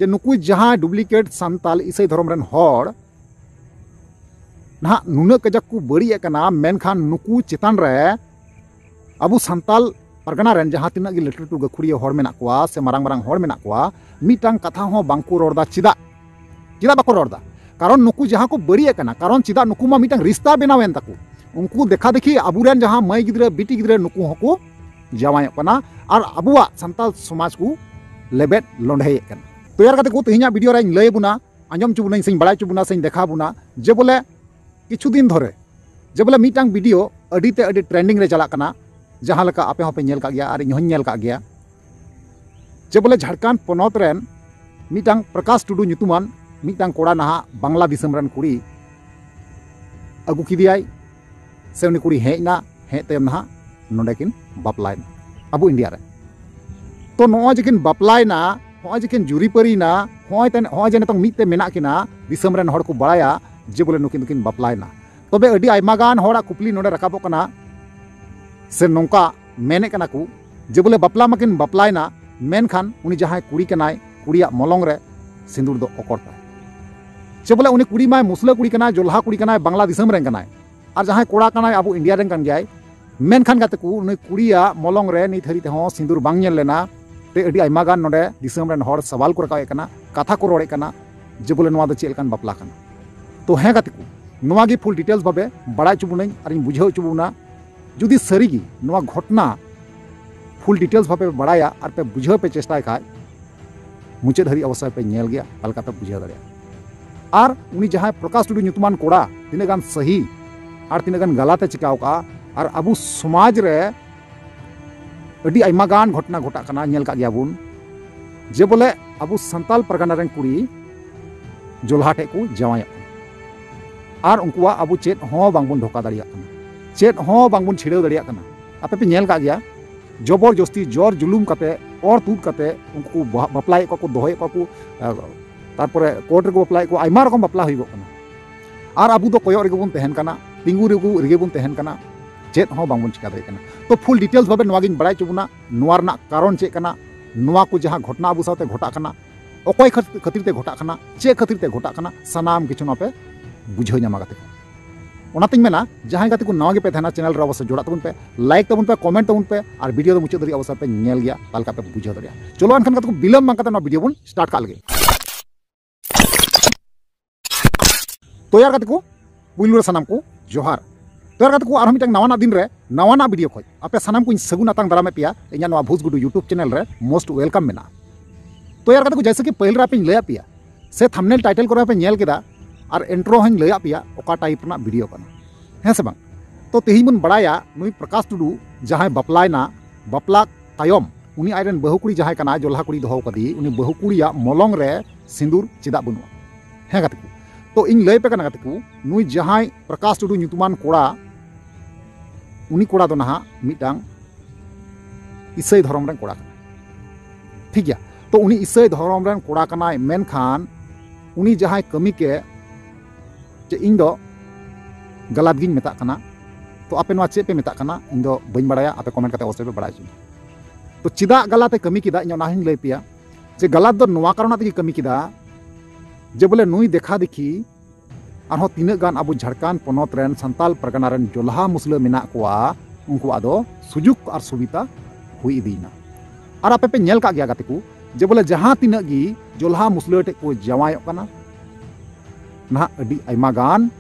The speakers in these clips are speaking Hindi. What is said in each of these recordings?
जे नुकु जहां डुप्लीकेट सांताल ईसाई धर्म रन हॉड़ ना नुना कजाक को बड़ी एकना मेनखान नुकु चितान रे अबु सांताल परगना रेन जहां तिना लटू लटू गखुड़िया हॉड़ मेना कोआ से मारांग मारांग हॉड़ मेना कोआ मिटांग कथा हो बांको रोड़दा चिदा चिदा बाको रोड़दा कारण नुकु जहां को बड़ी एकना कारण चिदा नुकु मा मिटांग रिश्ता बनावेन ताकू उनको देखा देखी अबुरेन जहां मई गिद्रे बिटी गिद्रे नुकु हको जावायक कना और अबुआ सांताल समाज को लेबेट लोंढे कना तो यार को तेहिया वीडियो रे लय बुना आंजम चुबुना से बड़ा चुबुना से देखा बुना जे बोले किछु दिन धरे जे बोले मिटांग वीडियो अडीते अडी ट्रेंडिंग रे चला कना जहां लका आपे होपे नेल का गया और इन नेल का गया जे बोले झारखंड पनत रेन मिटांग प्रकाश टुडू नुतुमान मिटांग कोड़ा नहा बांग्ला दिसम रन कुड़ी अगु किदियाई से उनी कुड़ी हेजना हे तेम नहा नोडेकिन बापलायना अबु इंडिया रे तो नो जेकिन बापलायना हो जेकिन जुरीपरीना हो जे नितों मिते मेना किना दिसम रन हड़ को बड़ाया जे बोले नुकिन दुकिन बापलायना तबे अडी आयमागान हड़ा कुपली नोडे रकाबो कना से नौका मेने कना को जे बोले बापला माकिन बापलायना मेनखान उनी जहां कुड़ी कनाय कुड़िया मलंग रे सिंदूर दो ओकरता जे बोले उनी कुड़ी माय मुसला कुड़ी कनाय जोल्हा कुड़ी कनाय बांग्ला दिसम रेन कनाय और जहां कोड़ा कनाय अबु इंडिया रेन कन जाय मेनखान गाते को उनी कुड़िया मलंग रे नि थरी ते हो सिंदूर बांग नेल लेना ते अडी आयमागान नोडे दिसम रेन हड़ सवाल को रकावे कना कथा को रोड़े कना जे बोले नोवा दो चेल कान बापला कना तो हें गाते को नोवा गी फुल डिटेल्स भाबे बड़ा चुबुनाई और इन बुझाव चुबुना जुदी सरीगी नोवा घटना फुल डिटेल्स भाबे बड़ाया और पे बुझाव पे चेष्टा खाय मुचाद हरी अवसर पे नेल गया हल्का पे बुझाव दाड़िया और उनी जहां प्रकाश टुडू नुतुमान कोड़ा तिना गान सही और तिना गान गलते चिकाव का और अबु समाज रे अडी आयमा गान घटना घटा कना नेल का गया बुन जे बोले अबु सांताल परगना रेन कुड़ी जोल्हा ठे को जावाय और उनकुआ अबु चेत हो बांगबुन धोका दाड़िया कना चेत हो बांगबुन छिड़ाव दाड़िया कना आपे पे नेल का गया जबरदस्ती जोर जुलुम कते और तूद कते उनको बापलाय को दोहय को तारपरे कोर्ट रे बापलाय को आयमा रकम बापला हुई कना और अबु दो कोयो रेगे बुन तहन कना तिंगु रेगे बुन तहन कना चेत हो बांगबुन चिका दाड़े कना तो फुल डिटेल्स भाबे नवागिन बड़ाय चुबुना नोवा रना कारण चेक कना नोवा को जहां घटना अबु साथे घटा कना ओकोय खातिर ते घटा कना चे खातिर ते घटा कना सनाम किछु ना पे बुझाव नामा गाते ओनातिन मेना जहां गाते को नवा गे पे थाना चैनल रे अवश्य जोड़ा तबुन पे लाइक तबुन पे कमेंट तबुन पे और वीडियो मुचाद धरी अवसर पे नेल गया तालका पे बुझाव दरिया चलो अनखान गाते को बिलम मा गाते वीडियो बुन स्टार्ट काल गे तो यार गाते को पुइलु रे सनाम को जोहार तो यार गाते को आरो मिटang नवाना दिन रे नवाना वीडियो खय आपे सनाम को सगुन आतांग दारामे पिया इन्या नवा भूसगुडू यूट्यूब चैनल रे मोस्ट वेलकम मेना तो यार गाते को जैसे कि पहले रे पे लया पिया से थंबनेल टाइटल को पे नेल केदा और एंट्रो हन लया पिया ओका टाइप ना वीडियो कना हैं से बांग तो तेही मन बड़ाया नुई प्रकाश टुडू जहां बापलायना बापला तायम उनी आयरन बहुकुड़ी जहां कना जोल्हा कुड़ी दोहो कदी उनी बहुकुड़िया मलंग रे सिंदूर चिदा बनुआ हैं गाते को तो इन लय पे कना गाते को नुई जहां प्रकाश टुडू नुतुमान कोड़ा उनी कोड़ा दो नहा मिटांग ईसाई धर्म रेन कोड़ा कना ठीक गया तो उनी ईसाई धर्म रेन कोड़ा कना मेनखान उनी जहां कमी के जे इन दो गलत गिन मेता कना तो आपे नवा चे पे मेता कना इन दो बइन बड़ाया आपे कमेंट करते अवश्य पे बड़ाय छु तो चिदा गलते कमी किदा इन ना हिन लय पिया जे गलत दो नवा कारण ते कमी किदा जे बोले नुई देखा देखी आरो तिना गान अबु झारखंड पनत रेन सांताल परगना रेन जोल्हा मुसला मेना कोआ उनको आदो सुजुग और सुविधा हुई दीना और आपे पे नेल का गया गाते को जे बोले जहां तिना गी जोल्हा मुसला टे को जवाय कना ना अडी आयमा गान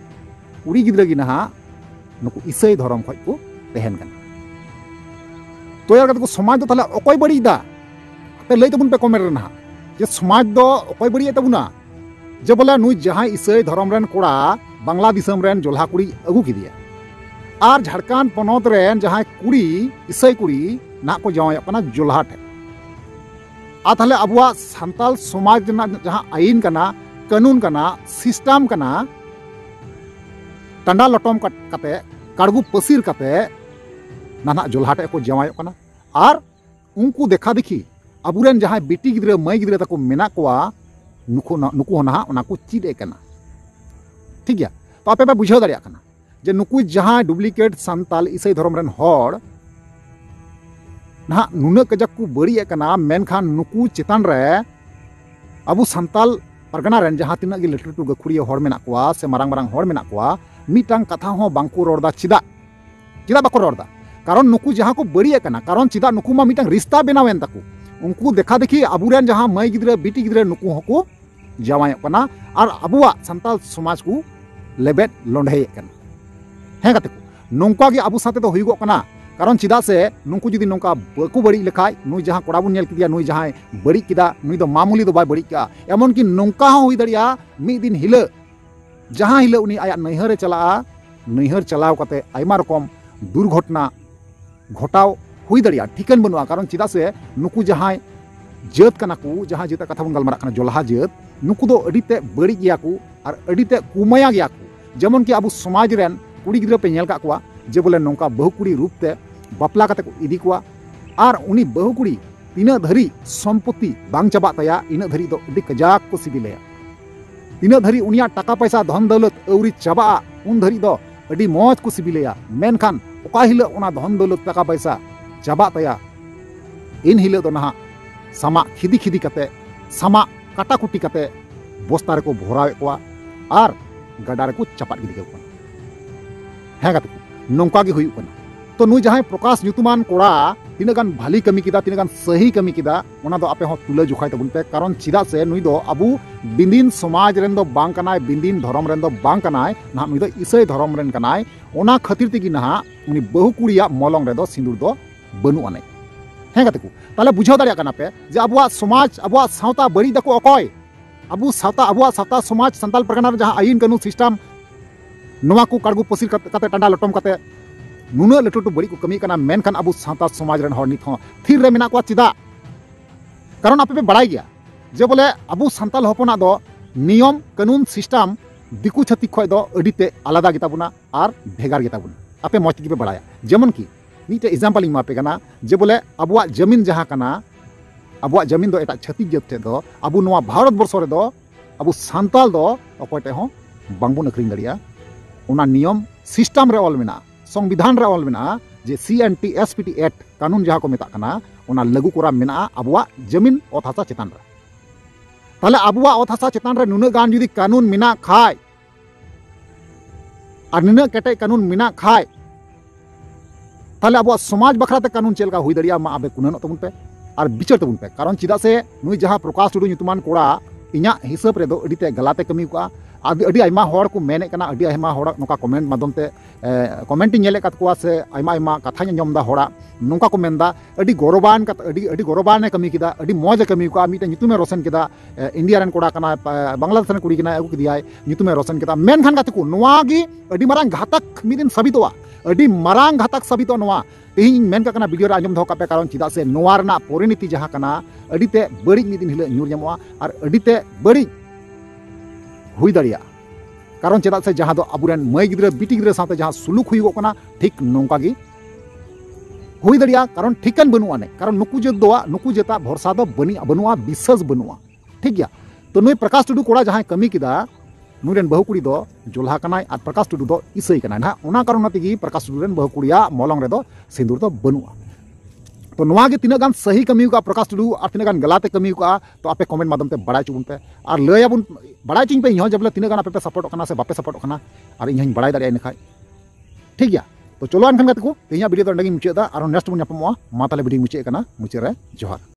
उड़ी गिद्रा गी ना नुकु ईसाई धर्म खय को तहन कना तो यार को समाज दो ताले ओकोय बड़ी दा पे लय तबुन पे कमेंट रे ना जे समाज दो ओकोय बड़ी तबुना जे बोले नुई जहां ईसाई धर्म रेन कोड़ा बांग्ला दिसम रेन जोल्हा कुड़ी अगु किदिया और झारखंड पनत रेन जहां कुड़ी ईसाई कुड़ी ना को जवाय कना जोल्हा ठे आ ताले अबुआ सांताल समाज ना जहां आईन कना कानून कना सिस्टम कना टंडा लटम कते काड़गु पसीर कते नाना जोल्हाटे को जवाय कना और उनको देखा देखी अबुरेन जहां बेटी गिद्रे मई गिद्रे तको मेना कोआ नुकु ना ओना को चिदे कना ठीक गया तो आपे पे बुझाव दाड़िया कना जे नुकु जहां डुप्लीकेट सांताल ईसाई धर्म रेन हड़ ना नुना कजाक को बड़ी कना मेनखान नुकु चितान रे abu santal pargana ren jaha tina gi letu letu gakhuriya hor menak koa se marang marang hor menak koa mitang katha ho bangku rorda chida bako rorda karon nuku jaha ko bari kana karon chida nuku ma mitang rista benawen taku unku dekha dekhi aburen jaha mai gidra biti gidra nuku hoko jawai kana ar abuwa santal somaj ku lebet londhei kana he kate nongka gi abu sate do huigo kana karon chida se nungku judi nongka baku bari lekhai nui jaha kora bun nyel kidia nui jaha bari kida nui do mamuli do bai bari ka emon ki nongka ho hui daria mi din hila jaha hila uni ayat naihare chalaa naihar chalaw kate aima rokom दुर्घटना घटाव हुई दाड़िया ठिकान बनुआ कारण चिदा से नुकु जहां जात कना को जहां जात कथा बन गलमारा कना जोलहा जात नुकु दो अडिते बड़ी गया को और अडिते कुमाया गया को जेमन कि अबु समाज रेन कुड़ी गिद्रा पे नेल का कुआ जे बोले नोंका बहुकुड़ी रूप ते बापला कते को इदी कुआ और उनी बहुकुड़ी तीना धरी संपत्ति बांग चाबा तया इना धरी दो अडि कजाक को सिबिलेया तीना धरी उनिया टाका पैसा धन दौलत औरी चाबा उन धरी दो अडि मौज को सिबिलेया मेनखान ओका हिला ओना धन दौलत टाका पैसा चाबा तया इन हिला दो नहा सामा खिदी खिदी कते सामा काटा कुटी कते बस्ता रे को भरावे कोआ और गडा रे को चपाट गिदी को है गते नोंका गे हुयु कना तो नुई जहां प्रकाश ᱧᱩᱛᱩᱢᱟᱱ कोड़ा तीना गान भाली कमी किदा तीना गान सही कमी किदा ओना दो आपे हो तुला जुखाय तबुन पे कारण चिदा से नुई दो अबु बिंदिन समाज रेन दो बांग कनाय बिंदिन धर्म रेन दो बांग कनाय ना नुई दो ईसाई धर्म रेन कनाय ओना खातिर तेगी ना उनी बहु कुड़िया मलंग रे दो सिंदूर दो बनु आने है गते को ताले बुझाव दाड़िया कना पे जे अबुआ समाज अबुआ सावता बड़ी दको अकय अबु सावता अबुआ सावता समाज संताल परगना जहां आईन कानून सिस्टम नोवा को काडगु पसिर कते टांडा लटम कते नुना लटू लटू बड़ी को कमी करना मेनखान अबु सावता समाज रेन हर नित हो थिर रे मेना को चिदा कारण आपे पे बड़ाई गया जे बोले अबु संताल हपना दो नियम कानून सिस्टम दिकु छाती खय दो अडिते आलादा गिताबुना और भेगार गिताबुना आपे मौज गिबे बड़ाया जेमन की नीटे एग्जांपल इमा पे कना जे बोले अबुआ जमीन जहां कना अबुआ जमीन दो एटा छाती जत ते दो अबु नोवा भारत वर्ष रे दो अबु संताल दो अकोयते हो बांगबुन अखरिन दरिया ओना नियम सिस्टम रे ऑल मेना संविधान रे ऑल मेना जे CNTSPT एक्ट कानून जहां को मेता कना ओना लागू कोरा मेना अबुआ जमीन ओत हासा चेतान रे ताले अबुआ ओत हासा चेतान रे नुना गान जुदी कानून मेना खाय और नुना केटे कानून मेना खाय ताले अबुआ समाज बखराते कानून चेलका हुई दरिया मा आबे कुनन तबुन पे और बिचार तबुन पे कारण चिदा से नुई जहां प्रकाश टुडू ᱧᱩᱛᱩᱢᱟᱱ कोड़ा इन्या हिसाब रे दो अडिते गलाते कमी को अडी आयमा हर को मेने कना अडी आयमा हर नोका कमेंट माध्यम ते कमेंट नेले कत को से आयमा आयमा कथा ᱧᱟᱢ दा हरा नोका को मेनदा अडी गौरवान कत अडी गौरवान कमी किदा अडी मौज कमी को मिटे ᱧᱩᱛᱩᱢे रोशन किदा इंडिया रन कोड़ा कना बांग्लादेश रन कुड़ी कना अगु किदियाय ᱧᱩᱛᱩᱢे रोशन किदा मेन खान कत को नोवा गी अडी मारांग घातक मिदिन साबितवा अडी मारांग घातक साबितो नोवा तेहिं मेन का वीडियो रे आंजम दो कापे कारण चिदा से नोवा रना परिणति जहां कना अडीते बड़ी मिदिन हिला न्यूर ᱧᱟᱢᱚᱜᱼᱟ और अडीते बड़ी हुई दाड़िया कारण चेदा से जहां दो अबुरेन मई गिद्रा बिटी गिद्रा साथे जहां सुलुक हुई कना ठीक नोंका गी हुई दाड़िया कारण ठिकान बनुआ ने कारण नुकु जत दो नुकु जता भरोसा दो बनुआ विश्वास बनुआ ठीक गया तो नुई प्रकाश टुडू कोड़ा जहां कमी किदा नुरेन बहु कुड़ी दो जोलहा कनाय और प्रकाश टुडू दो ईसई कनाय ना ओना कारण तेगी प्रकाश टुडू रेन बहु कुड़िया मलंग रे दो सिंदूर दो बनुआ तो नोवा गे तीना गान सही कमी का प्रकाश टुडू और तीना गान गलाते कमी का तो आपे कमेंट माध्यम ते बड़ाय चुबुन पे और लयाबुन बड़ाय चिंग पे इहो जबले तीना गान आपे पे सपोर्ट कना से बापे सपोर्ट कना और इहो बड़ाय दाड़िया इनखाय ठीक गया तो चलो अनखान गते को तेया वीडियो तो अंडगी मुचे दा और नेक्स्ट बुन ᱧᱟᱯᱟᱢᱚᱜᱼᱟ मा ताले वीडियो मुचे कना मुचे रे जोहार।